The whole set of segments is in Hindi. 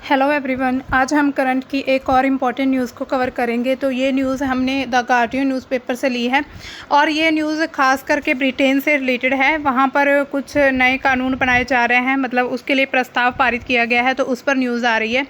हेलो एवरीवन, आज हम करंट की एक और इम्पॉर्टेंट न्यूज़ को कवर करेंगे। तो ये न्यूज़ हमने द गार्डियन न्यूज़पेपर से ली है और ये न्यूज़ खास करके ब्रिटेन से रिलेटेड है। वहाँ पर कुछ नए कानून बनाए जा रहे हैं, मतलब उसके लिए प्रस्ताव पारित किया गया है, तो उस पर न्यूज़ आ रही है।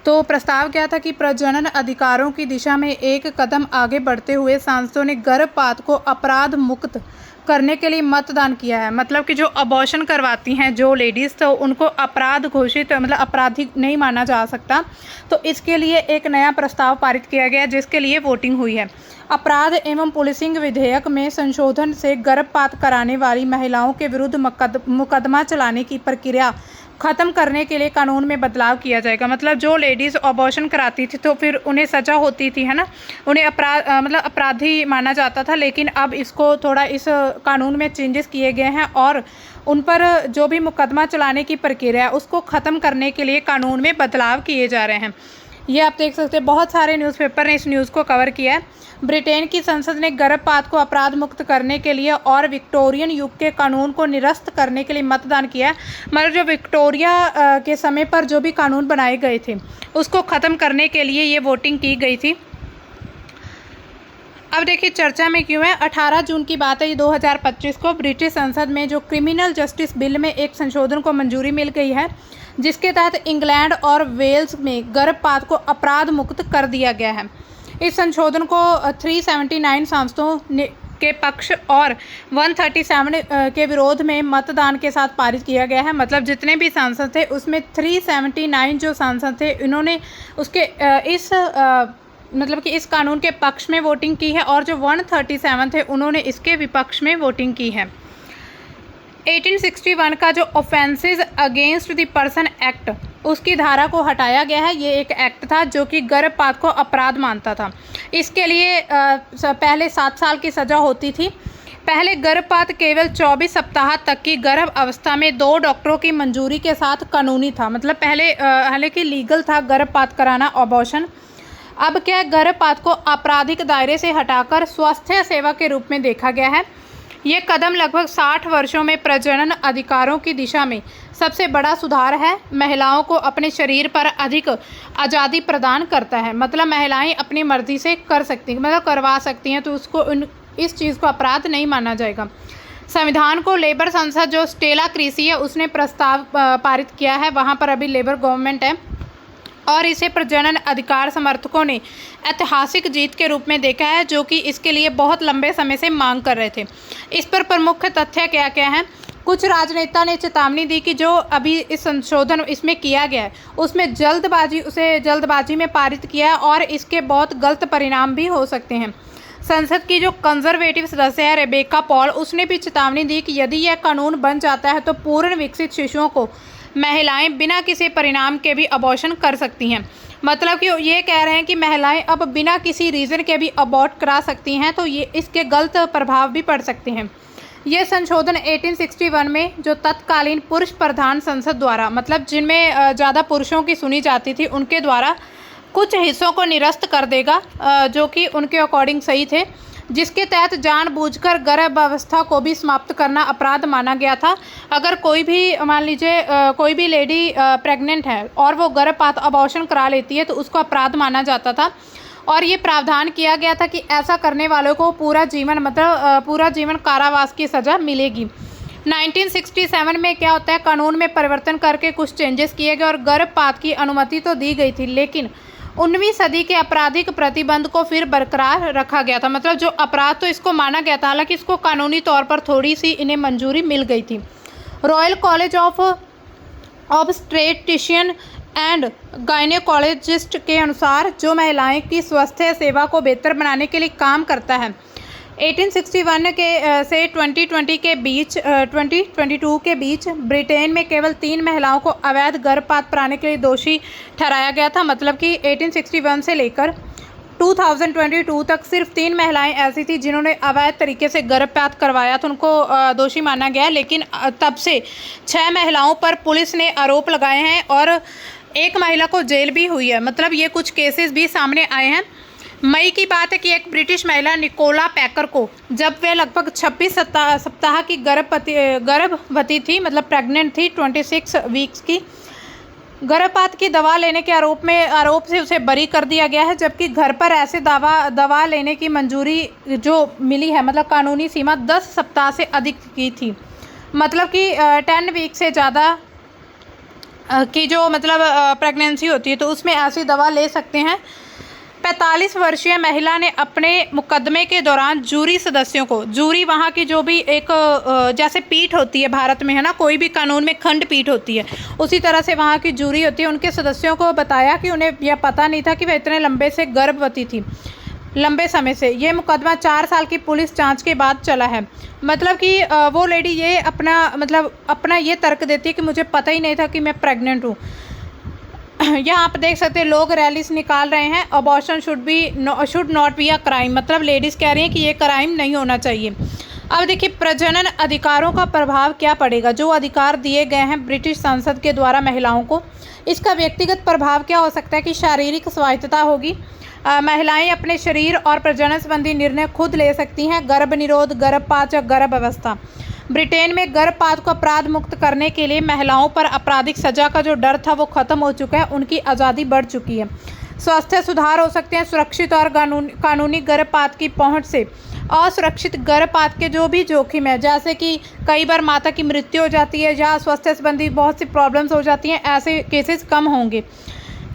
तो प्रस्ताव क्या था कि प्रजनन अधिकारों की दिशा में एक कदम आगे बढ़ते हुए सांसदों ने गर्भपात को अपराध मुक्त करने के लिए मतदान किया है। मतलब कि जो अबॉर्शन करवाती हैं जो लेडीज़, तो उनको अपराध घोषित मतलब आपराधिक नहीं माना जा सकता। तो इसके लिए एक नया प्रस्ताव पारित किया गया जिसके लिए वोटिंग हुई है। अपराध एवं पुलिसिंग विधेयक में संशोधन से गर्भपात कराने वाली महिलाओं के विरुद्ध मुकदमा चलाने की प्रक्रिया ख़त्म करने के लिए कानून में बदलाव किया जाएगा। मतलब जो लेडीज़ अबॉर्शन कराती थी तो फिर उन्हें सज़ा होती थी, है ना, उन्हें मतलब अपराधी माना जाता था। लेकिन अब इसको थोड़ा इस कानून में चेंजेस किए गए हैं और उन पर जो भी मुकदमा चलाने की प्रक्रिया है उसको ख़त्म करने के लिए कानून में बदलाव किए जा रहे हैं। ये आप देख सकते हैं, बहुत सारे न्यूज़पेपर ने इस न्यूज़ को कवर किया है। ब्रिटेन की संसद ने गर्भपात को अपराध मुक्त करने के लिए और विक्टोरियन युग के कानून को निरस्त करने के लिए मतदान किया है। मतलब जो विक्टोरिया के समय पर जो भी कानून बनाए गए थे उसको ख़त्म करने के लिए ये वोटिंग की गई थी। अब देखिए चर्चा में क्यों है। 18 जून की बात है, ये 2025 को ब्रिटिश संसद में जो क्रिमिनल जस्टिस बिल में एक संशोधन को मंजूरी मिल गई है जिसके तहत इंग्लैंड और वेल्स में गर्भपात को अपराध मुक्त कर दिया गया है। इस संशोधन को 379 सांसदों के पक्ष और 137 के विरोध में मतदान के साथ पारित किया गया है। मतलब जितने भी सांसद थे उसमें 379 जो सांसद थे इन्होंने उसके मतलब कि इस कानून के पक्ष में वोटिंग की है और जो 137 थे उन्होंने इसके विपक्ष में वोटिंग की है। 1861 का जो offences against the person act, उसकी धारा को हटाया गया है। ये एक एक्ट था जो कि गर्भपात को अपराध मानता था। इसके लिए पहले 7 साल की सज़ा होती थी। पहले गर्भपात केवल 24 सप्ताह तक की गर्भ अवस्था में 2 डॉक्टरों की मंजूरी के साथ कानूनी था। मतलब पहले हालांकि लीगल था गर्भपात कराना, अबॉर्शन। अब क्या, गर्भपात को आपराधिक दायरे से हटाकर स्वास्थ्य सेवा के रूप में देखा गया है। ये कदम लगभग 60 वर्षों में प्रजनन अधिकारों की दिशा में सबसे बड़ा सुधार है। महिलाओं को अपने शरीर पर अधिक आज़ादी प्रदान करता है। मतलब महिलाएं अपनी मर्जी से कर सकती, मतलब करवा सकती हैं, तो उसको इस चीज़ को अपराध नहीं माना जाएगा। संविधान को लेबर संसद जो स्टेला क्रीसी है उसने प्रस्ताव पारित किया है। वहाँ पर अभी लेबर गवर्नमेंट है और इसे प्रजनन अधिकार समर्थकों ने ऐतिहासिक जीत के रूप में देखा है, जो कि इसके लिए बहुत लंबे समय से मांग कर रहे थे। इस पर प्रमुख तथ्य क्या क्या हैं। कुछ राजनेता ने चेतावनी दी कि जो अभी इस संशोधन इसमें किया गया है उसमें उसे जल्दबाजी में पारित किया है और इसके बहुत गलत परिणाम भी हो सकते हैं। संसद की जो कंजर्वेटिव सदस्य है रेबेका पॉल, उसने भी चेतावनी दी कि यदि यह कानून बन जाता है तो पूर्ण विकसित शिशुओं को महिलाएं बिना किसी परिणाम के भी अबॉर्शन कर सकती हैं। मतलब कि ये कह रहे हैं कि महिलाएं अब बिना किसी रीज़न के भी अबॉर्ट करा सकती हैं, तो ये इसके गलत प्रभाव भी पड़ सकते हैं। ये संशोधन 1861 में जो तत्कालीन पुरुष प्रधान संसद द्वारा, मतलब जिनमें ज़्यादा पुरुषों की सुनी जाती थी, उनके द्वारा कुछ हिस्सों को निरस्त कर देगा जो कि उनके अकॉर्डिंग सही थे, जिसके तहत जानबूझकर गर्भावस्था को भी समाप्त करना अपराध माना गया था। अगर कोई भी, मान लीजिए कोई भी लेडी प्रेग्नेंट है और वो गर्भपात अबॉर्शन करा लेती है तो उसको अपराध माना जाता था। और ये प्रावधान किया गया था कि ऐसा करने वालों को पूरा जीवन कारावास की सज़ा मिलेगी। 1967 में क्या होता है, कानून में परिवर्तन करके कुछ चेंजेस किए गए और गर्भपात की अनुमति तो दी गई थी, लेकिन 19वीं सदी के आपराधिक प्रतिबंध को फिर बरकरार रखा गया था। मतलब जो अपराध तो इसको माना गया था, हालांकि इसको कानूनी तौर पर थोड़ी सी इन्हें मंजूरी मिल गई थी। Royal college of obstetrician and gynaecologist के अनुसार जो महिलाएं की स्वास्थ्य सेवा को बेहतर बनाने के लिए काम करता है, 1861 के से 2022 के बीच ब्रिटेन में केवल 3 महिलाओं को अवैध गर्भपात कराने के लिए दोषी ठहराया गया था। मतलब कि 1861 से लेकर 2022 तक सिर्फ 3 महिलाएं ऐसी थी जिन्होंने अवैध तरीके से गर्भपात करवाया था, उनको दोषी माना गया। लेकिन तब से 6 महिलाओं पर पुलिस ने आरोप लगाए हैं और 1 महिला को जेल भी हुई है। मतलब ये कुछ केसेस भी सामने आए हैं। मई की बात है कि एक ब्रिटिश महिला निकोला पैकर को, जब वह लगभग 26 सप्ताह की गर्भवती थी, मतलब प्रेग्नेंट थी, 26 वीक्स की, गर्भपात की दवा लेने के आरोप से उसे बरी कर दिया गया है, जबकि घर पर ऐसे दवा लेने की मंजूरी जो मिली है, मतलब कानूनी सीमा 10 सप्ताह से अधिक की थी। मतलब कि 10 वीक से ज़्यादा की जो मतलब प्रेगनेंसी होती है तो उसमें ऐसी दवा ले सकते हैं। 45 वर्षीय महिला ने अपने मुकदमे के दौरान जूरी सदस्यों को, जूरी वहाँ की जो भी एक जैसे पीठ होती है भारत में, है ना, कोई भी कानून में खंड पीठ होती है, उसी तरह से वहाँ की जूरी होती है, उनके सदस्यों को बताया कि उन्हें यह पता नहीं था कि वह इतने लंबे से गर्भवती थी, लंबे समय से। ये मुकदमा 4 साल की पुलिस जांच के बाद चला है। मतलब कि वो लेडी ये अपना ये तर्क देती है कि मुझे पता ही नहीं था कि मैं प्रेग्नेंट हूँ। यहाँ आप देख सकते हैं लोग रैलीज निकाल रहे हैं, abortion should not be a crime, मतलब लेडीज़ कह रही हैं कि ये क्राइम नहीं होना चाहिए। अब देखिए प्रजनन अधिकारों का प्रभाव क्या पड़ेगा। जो अधिकार दिए गए हैं ब्रिटिश संसद के द्वारा महिलाओं को, इसका व्यक्तिगत प्रभाव क्या हो सकता है कि शारीरिक स्वायत्तता होगी। महिलाएं अपने शरीर और प्रजनन संबंधी निर्णय खुद ले सकती हैं। गर्भ निरोध, गर्भपात या गर्भ अवस्था। ब्रिटेन में गर्भपात को अपराध मुक्त करने के लिए महिलाओं पर आपराधिक सजा का जो डर था वो खत्म हो चुका है, उनकी आज़ादी बढ़ चुकी है। स्वास्थ्य सुधार हो सकते हैं। सुरक्षित और कानूनी गर्भपात की पहुंच से असुरक्षित गर्भपात के जो भी जोखिम है, जैसे कि कई बार माता की मृत्यु हो जाती है या स्वास्थ्य संबंधी बहुत सी प्रॉब्लम्स हो जाती हैं, ऐसे केसेस कम होंगे।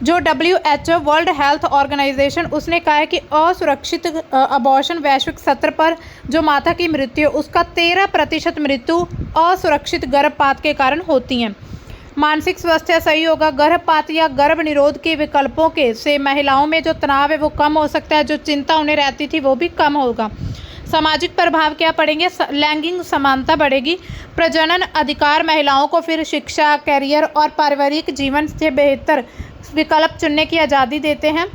जो WHO वर्ल्ड हेल्थ ऑर्गेनाइजेशन, उसने कहा है कि असुरक्षित अबॉर्शन वैश्विक स्तर पर जो माता की मृत्यु, उसका 13% मृत्यु असुरक्षित गर्भपात के कारण होती हैं। मानसिक स्वास्थ्य सही होगा। गर्भपात या गर्भ निरोध के विकल्पों के से महिलाओं में जो तनाव है वो कम हो सकता है, जो चिंता उन्हें रहती थी वो भी कम होगा। सामाजिक प्रभाव क्या पड़ेंगे। लैंगिक समानता बढ़ेगी। प्रजनन अधिकार महिलाओं को फिर शिक्षा, करियर और पारिवारिक जीवन से बेहतर विकल्प चुनने की आज़ादी देते हैं।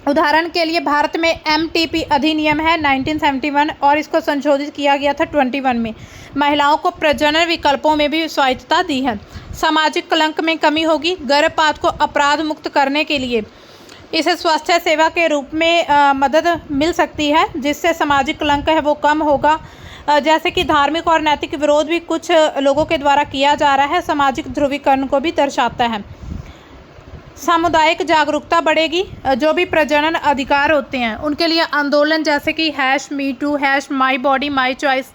उदाहरण के लिए भारत में MTP अधिनियम है 1971 और इसको संशोधित किया गया था 21 में। महिलाओं को प्रजनन विकल्पों में भी स्वायत्तता दी है। सामाजिक कलंक में कमी होगी। गर्भपात को अपराध मुक्त करने के लिए इसे स्वास्थ्य सेवा के रूप में मदद मिल सकती है, जिससे सामाजिक कलंक है वो कम होगा। जैसे कि धार्मिक और नैतिक विरोध भी कुछ लोगों के द्वारा किया जा रहा है, सामाजिक ध्रुवीकरण को भी दर्शाता है। सामुदायिक जागरूकता बढ़ेगी। जो भी प्रजनन अधिकार होते हैं उनके लिए आंदोलन जैसे कि #MeToo, #MyBodyMyChoice,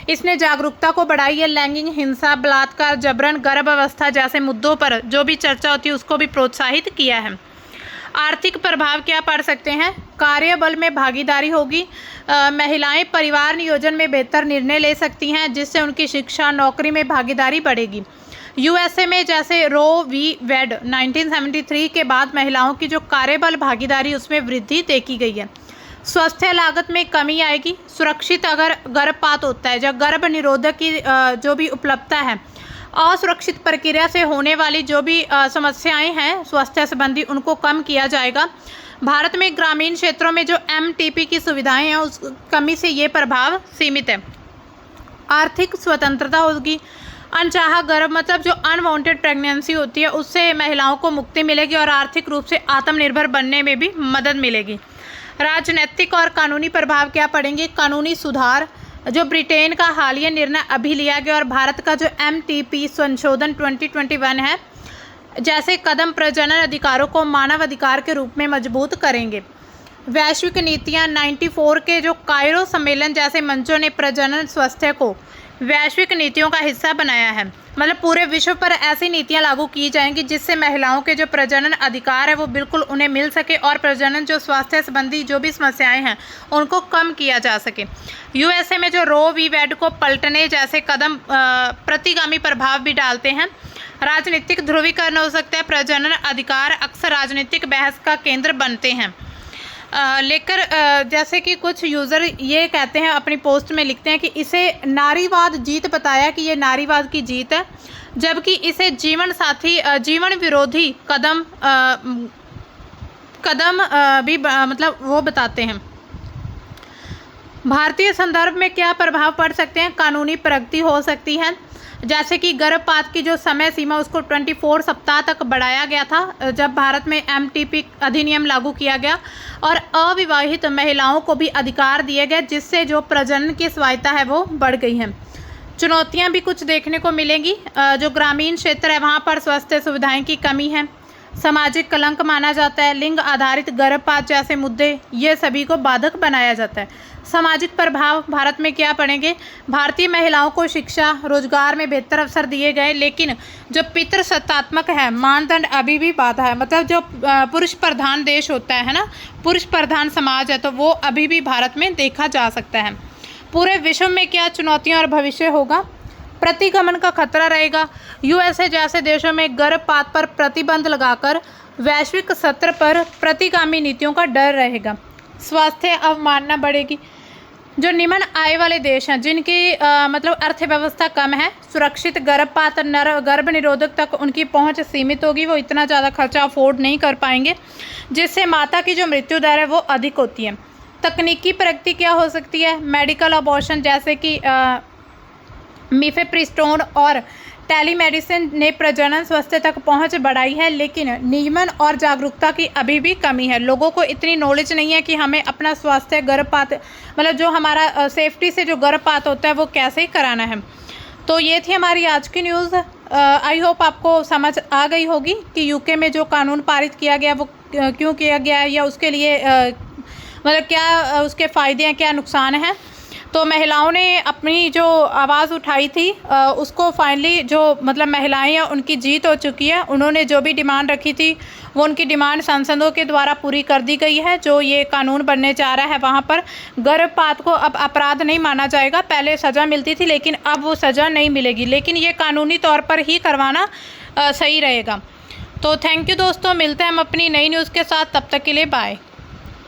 इसने जागरूकता को बढ़ाई है। लैंगिक हिंसा, बलात्कार, जबरन, गर्भ अवस्था जैसे मुद्दों पर जो भी चर्चा होती है उसको भी प्रोत्साहित किया है। आर्थिक प्रभाव क्या पड़ सकते हैं। कार्यबल में भागीदारी होगी। महिलाएं परिवार नियोजन में बेहतर निर्णय ले सकती हैं, जिससे उनकी शिक्षा, नौकरी में भागीदारी बढ़ेगी। USA में जैसे रो वी वेड 1973 के बाद महिलाओं की जो कार्यबल भागीदारी उसमें वृद्धि देखी गई है। स्वास्थ्य लागत में कमी आएगी। सुरक्षित अगर गर्भपात होता है, जब गर्भ निरोधक की जो भी उपलब्धता है, असुरक्षित प्रक्रिया से होने वाली जो भी समस्याएं हैं स्वास्थ्य संबंधी, उनको कम किया जाएगा। भारत में ग्रामीण क्षेत्रों में जो MTP की सुविधाएं हैं उस कमी से ये प्रभाव सीमित है। आर्थिक स्वतंत्रता होगी। अनचाहा गर्भ, मतलब जो अनवांटेड प्रेगनेंसी होती है, उससे महिलाओं को मुक्ति मिलेगी और आर्थिक रूप से आत्मनिर्भर बनने में भी मदद मिलेगी। राजनीतिक और कानूनी प्रभाव क्या पड़ेंगे। कानूनी सुधार। जो ब्रिटेन का हालिया निर्णय अभी लिया गया और भारत का जो MTP संशोधन 2021 है, जैसे कदम प्रजनन अधिकारों को मानव अधिकार के रूप में मजबूत करेंगे। वैश्विक नीतियां। 94 के जो कायरो सम्मेलन जैसे मंचों ने प्रजनन स्वास्थ्य को वैश्विक नीतियों का हिस्सा बनाया है। मतलब पूरे विश्व पर ऐसी नीतियां लागू की जाएंगी जिससे महिलाओं के जो प्रजनन अधिकार है वो बिल्कुल उन्हें मिल सके और प्रजनन जो स्वास्थ्य संबंधी जो भी समस्याएं हैं उनको कम किया जा सके। USA में जो रो वी वेड को पलटने जैसे कदम प्रतिगामी प्रभाव भी डालते हैं। राजनीतिक ध्रुवीकरण हो सकता है। प्रजनन अधिकार अक्सर राजनीतिक बहस का केंद्र बनते हैं। लेकर जैसे कि कुछ यूज़र ये कहते हैं, अपनी पोस्ट में लिखते हैं कि इसे नारीवाद जीत बताया कि ये नारीवाद की जीत है, जबकि इसे जीवन विरोधी कदम भी मतलब वो बताते हैं। भारतीय संदर्भ में क्या प्रभाव पड़ सकते हैं। कानूनी प्रगति हो सकती है, जैसे कि गर्भपात की जो समय सीमा उसको 24 सप्ताह तक बढ़ाया गया था जब भारत में MTP अधिनियम लागू किया गया, और अविवाहित महिलाओं को भी अधिकार दिए गए, जिससे जो प्रजनन की स्वायत्तता है वो बढ़ गई है। चुनौतियां भी कुछ देखने को मिलेंगी। जो ग्रामीण क्षेत्र है वहाँ पर स्वास्थ्य सुविधाएं की कमी है, सामाजिक कलंक माना जाता है, लिंग आधारित गर्भपात जैसे मुद्दे ये सभी को बाधक बनाया जाता है। सामाजिक प्रभाव भारत में क्या पड़ेंगे? भारतीय महिलाओं को शिक्षा रोजगार में बेहतर अवसर दिए गए, लेकिन जो पितृसत्तात्मक है मानदंड अभी भी बाधा है। मतलब जो पुरुष प्रधान देश होता है ना, पुरुष प्रधान समाज है, तो वो अभी भी भारत में देखा जा सकता है। पूरे विश्व में क्या चुनौतियां और भविष्य होगा? प्रतिगमन का खतरा रहेगा। यूएसए जैसे देशों में गर्भपात पर प्रतिबंध लगाकर वैश्विक स्तर पर प्रतिगामी नीतियों का डर रहेगा। स्वास्थ्य अवमानना बढ़ेगी। जो निम्न आय वाले देश हैं जिनकी मतलब अर्थव्यवस्था कम है, सुरक्षित गर्भपात गर्भ निरोधक तक उनकी पहुंच सीमित होगी, वो इतना ज़्यादा खर्चा अफोर्ड नहीं कर पाएंगे, जिससे माता की जो मृत्यु दर है वो अधिक होती है। तकनीकी प्रगति क्या हो सकती है? मेडिकल अबॉर्शन जैसे कि मिफेप्रिस्टोन और टेलीमेडिसिन ने प्रजनन स्वास्थ्य तक पहुंच बढ़ाई है, लेकिन नियमन और जागरूकता की अभी भी कमी है। लोगों को इतनी नॉलेज नहीं है कि हमें अपना स्वास्थ्य गर्भपात मतलब जो हमारा सेफ्टी से जो गर्भपात होता है वो कैसे कराना है। तो ये थी हमारी आज की न्यूज़। आई होप आपको समझ आ गई होगी कि यूके में जो कानून पारित किया गया वो क्यों किया गया है, या उसके लिए मतलब क्या उसके फ़ायदे हैं, क्या नुकसान हैं। तो महिलाओं ने अपनी जो आवाज़ उठाई थी उसको फाइनली जो मतलब महिलाएं हैं उनकी जीत हो चुकी है। उन्होंने जो भी डिमांड रखी थी वो उनकी डिमांड सांसदों के द्वारा पूरी कर दी गई है। जो ये कानून बनने जा रहा है वहाँ पर गर्भपात को अब अपराध नहीं माना जाएगा। पहले सज़ा मिलती थी लेकिन अब वो सज़ा नहीं मिलेगी, लेकिन ये कानूनी तौर पर ही करवाना सही रहेगा। तो थैंक यू दोस्तों, मिलते हैं हम अपनी नई न्यूज़ के साथ, तब तक के लिए बाय।